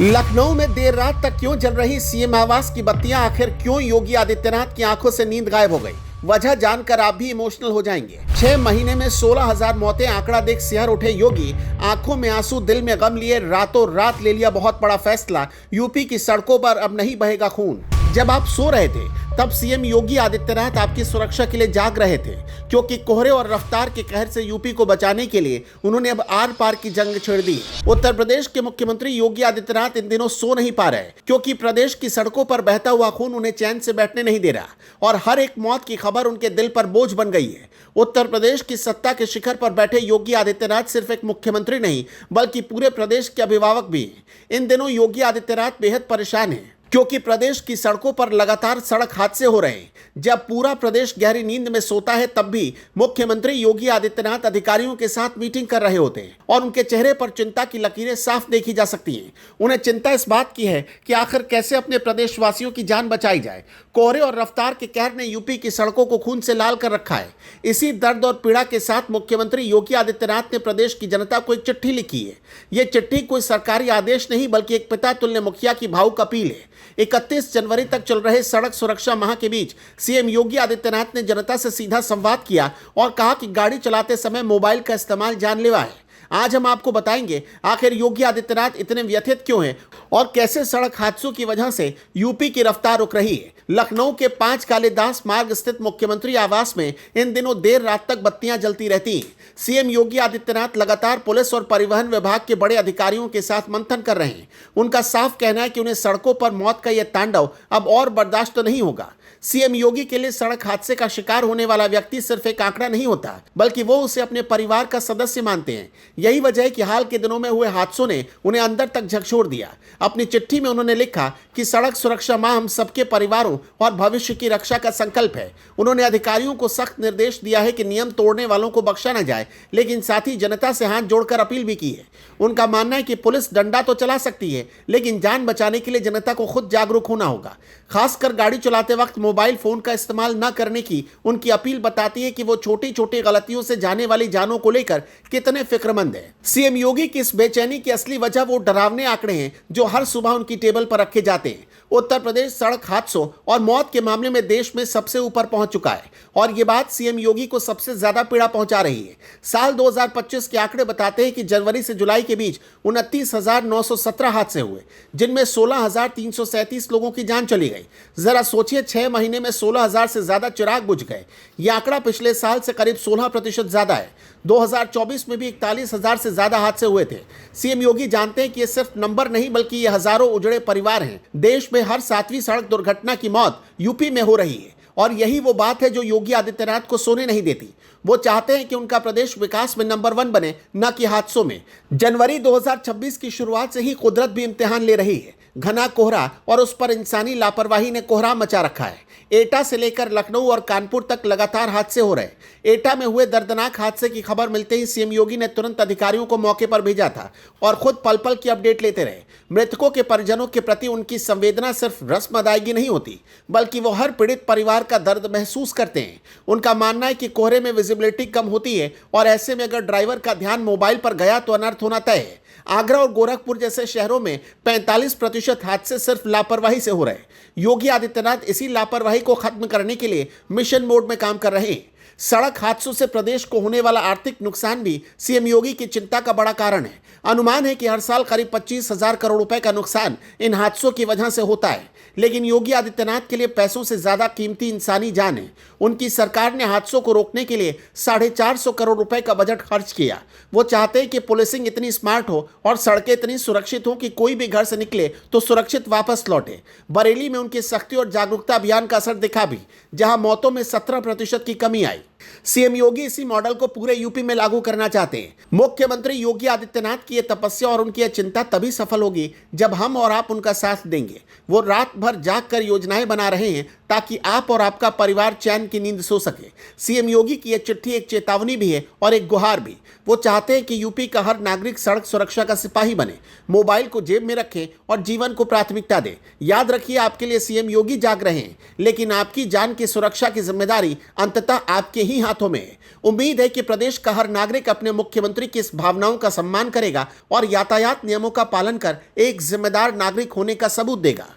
लखनऊ में देर रात तक क्यों जल रही सीएम आवास की बत्तियां, आखिर क्यों योगी आदित्यनाथ की आंखों से नींद गायब हो गई? वजह जानकर आप भी इमोशनल हो जाएंगे। 6 महीने में 16,000 मौतें आंकड़ा देख सिहर उठे योगी। आंखों में आंसू, दिल में गम लिए रातों रात ले लिया बहुत बड़ा फैसला। यूपी की सड़कों पर अब नहीं बहेगा खून। जब आप सो रहे थे तब सीएम योगी आदित्यनाथ आपकी सुरक्षा के लिए जाग रहे थे, क्योंकि कोहरे और रफ्तार के कहर से यूपी को बचाने के लिए उन्होंने अब आर पार की जंग छेड़ दी। उत्तर प्रदेश के मुख्यमंत्री योगी आदित्यनाथ इन दिनों सो नहीं पा रहे, क्योंकि प्रदेश की सड़कों पर बहता हुआ खून उन्हें चैन से बैठने नहीं दे रहा और हर एक मौत की खबर उनके दिल पर बोझ बन गई है। उत्तर प्रदेश की सत्ता के शिखर पर बैठे योगी आदित्यनाथ सिर्फ एक मुख्यमंत्री नहीं बल्कि पूरे प्रदेश के अभिभावक भी हैं। इन दिनों योगी आदित्यनाथ बेहद परेशान हैं, क्योंकि प्रदेश की सड़कों पर लगातार सड़क हादसे हो रहे हैं। जब पूरा प्रदेश गहरी नींद में सोता है तब भी मुख्यमंत्री योगी आदित्यनाथ अधिकारियों के साथ मीटिंग कर रहे होते हैं और उनके चेहरे पर चिंता की लकीरें साफ देखी जा सकती हैं। उन्हें चिंता इस बात की है कि आखिर कैसे अपने प्रदेशवासियों की जान बचाई जाए। कोहरे और रफ्तार के कहर ने यूपी की सड़कों को खून से लाल कर रखा है। इसी दर्द और पीड़ा के साथ मुख्यमंत्री योगी आदित्यनाथ ने प्रदेश की जनता को एक चिट्ठी लिखी है। ये चिट्ठी कोई सरकारी आदेश नहीं बल्कि एक पिता तुल्य मुखिया की भावुक अपील है। 31 जनवरी तक चल रहे सड़क सुरक्षा माह के बीच सीएम योगी आदित्यनाथ ने जनता से सीधा संवाद किया और कहा कि गाड़ी चलाते समय मोबाइल का इस्तेमाल जानलेवा है। आज हम आपको बताएंगे आखिर योगी आदित्यनाथ इतने व्यथित क्यों हैं और कैसे सड़क हादसों की वजह से यूपी की रफ्तार रुक रही है। लखनऊ के 5 कालिदास मार्ग स्थित मुख्यमंत्री आवास में इन दिनों देर रात तक बत्तियां जलती रहती हैं। सीएम योगी आदित्यनाथ लगातार पुलिस और परिवहन विभाग के बड़े अधिकारियों के साथ मंथन कर रहे हैं। उनका साफ कहना है कि उन्हें सड़कों पर मौत का यह तांडव अब और बर्दाश्त नहीं होगा। सीएम योगी के लिए सड़क हादसे का शिकार होने वाला व्यक्ति सिर्फ एक आंकड़ा नहीं होता बल्कि वो उसे अपने परिवार का सदस्य मानते हैं। यही वजह है कि हाल के दिनों में हुए हादसों ने उन्हें अंदर तक झकझोर दिया। अपनी चिट्ठी में उन्होंने लिखा कि सड़क सुरक्षा माह हम सबके परिवारों और भविष्य की रक्षा का संकल्प है। उन्होंने अधिकारियों को सख्त निर्देश दिया है कि नियम तोड़ने वालों को बख्शा न जाए, लेकिन साथ ही जनता से हाथ जोड़कर अपील भी की है। उनका मानना है कि पुलिस डंडा तो चला सकती है, लेकिन जान बचाने के लिए जनता को खुद जागरूक होना होगा। खासकर गाड़ी चलाते वक्त मोबाइल फोन का इस्तेमाल न करने की उनकी अपील बताती है कि वो छोटी छोटी गलतियों से जाने वाली जानों को लेकर कितने फिक्रमंद हैं। सीएम योगी की इस बेचैनी की असली वजह वो डरावने आंकड़े हैं जो हर सुबह उनकी टेबल पर रखे जाते हैं। उत्तर प्रदेश सड़क हादसों और मौत के मामले में देश में सबसे ऊपर पहुंच चुका है और ये बात सीएम योगी को सबसे ज्यादा पीड़ा पहुंचा रही है। साल 2025 के आंकड़े बताते हैं कि जनवरी से जुलाई के बीच 29,917 हादसे हुए, जिनमें 16,337 लोगों की जान चली गई। जरा सोचिए, 6 महीने में 16,000 से ज्यादा चिराग बुझ गए। यह आंकड़ा पिछले साल से करीब 16% ज्यादा है। 2024 में भी 41,000 से ज्यादा हादसे हुए थे। सीएम योगी जानते हैं कि ये सिर्फ नंबर नहीं बल्कि ये हजारों उजड़े परिवार हैं। देश में हर 7वीं सड़क दुर्घटना की मौत यूपी में हो रही है और यही वो बात है जो योगी आदित्यनाथ को सोने नहीं देती। वो चाहते हैं कि उनका प्रदेश विकास में नंबर 1 बने, न कि हादसों में। जनवरी 2026 की शुरुआत से ही कुदरत भी इम्तिहान ले रही है। घना कोहरा और उस पर इंसानी लापरवाही ने कोहराम मचा रखा है। एटा से लेकर लखनऊ और कानपुर तक लगातार हादसे हो रहे। एटा में हुए दर्दनाक हादसे की खबर मिलते ही सीएम योगी ने तुरंत अधिकारियों को मौके पर भेजा था और खुद पल पल की अपडेट लेते रहे। मृतकों के परिजनों के प्रति उनकी संवेदना सिर्फ रस्म अदायगी नहीं होती बल्कि वो हर पीड़ित परिवार का दर्द महसूस करते हैं। उनका मानना है कि कोहरे में विजिबिलिटी कम होती है और ऐसे में अगर ड्राइवर का ध्यान मोबाइल पर गया तो अनर्थ होना तय है। आगरा और गोरखपुर जैसे शहरों में 45% हादसे सिर्फ लापरवाही से हो रहे। योगी आदित्यनाथ इसी लापरवाही को खत्म करने के लिए मिशन मोड में काम कर रहे हैं। सड़क हादसों से प्रदेश को होने वाला आर्थिक नुकसान भी सीएम योगी की चिंता का बड़ा कारण है। अनुमान है कि हर साल करीब 25,000 करोड़ रुपए का नुकसान इन हादसों की वजह से होता है, लेकिन योगी आदित्यनाथ के लिए पैसों से ज्यादा कीमती इंसानी जान है। उनकी सरकार ने हादसों को रोकने के लिए 450 करोड़ रुपए का बजट खर्च किया। वो चाहते हैं कि पुलिसिंग इतनी स्मार्ट हो और सड़कें इतनी सुरक्षित हो कि कोई भी घर से निकले तो सुरक्षित वापस लौटे। बरेली में उनकी सख्ती और जागरूकता अभियान का असर दिखा भी, जहां मौतों में 17% की कमी आई। सीएम योगी इसी मॉडल को पूरे यूपी में लागू करना चाहते हैं। मुख्यमंत्री योगी आदित्यनाथ की यह तपस्या और उनकी यह चिंता तभी सफल होगी जब हम और आप उनका साथ देंगे। वो रात भर जाग कर योजनाएं बना रहे हैं ताकि आप और आपका परिवार चैन की नींद सो सके। सीएम योगी की यह चिट्ठी एक चेतावनी भी है और एक गुहार भी। वो चाहते हैं कि यूपी का हर नागरिक सड़क सुरक्षा का सिपाही बने, मोबाइल को जेब में रखे और जीवन को प्राथमिकता दे। याद रखिए, आपके लिए सीएम योगी जाग रहे हैं, लेकिन आपकी जान की सुरक्षा की जिम्मेदारी अंततः आपके ही हाथों में है। उम्मीद है कि प्रदेश का हर नागरिक अपने मुख्यमंत्री की इस भावनाओं का सम्मान करेगा और यातायात नियमों का पालन कर एक जिम्मेदार नागरिक होने का सबूत देगा।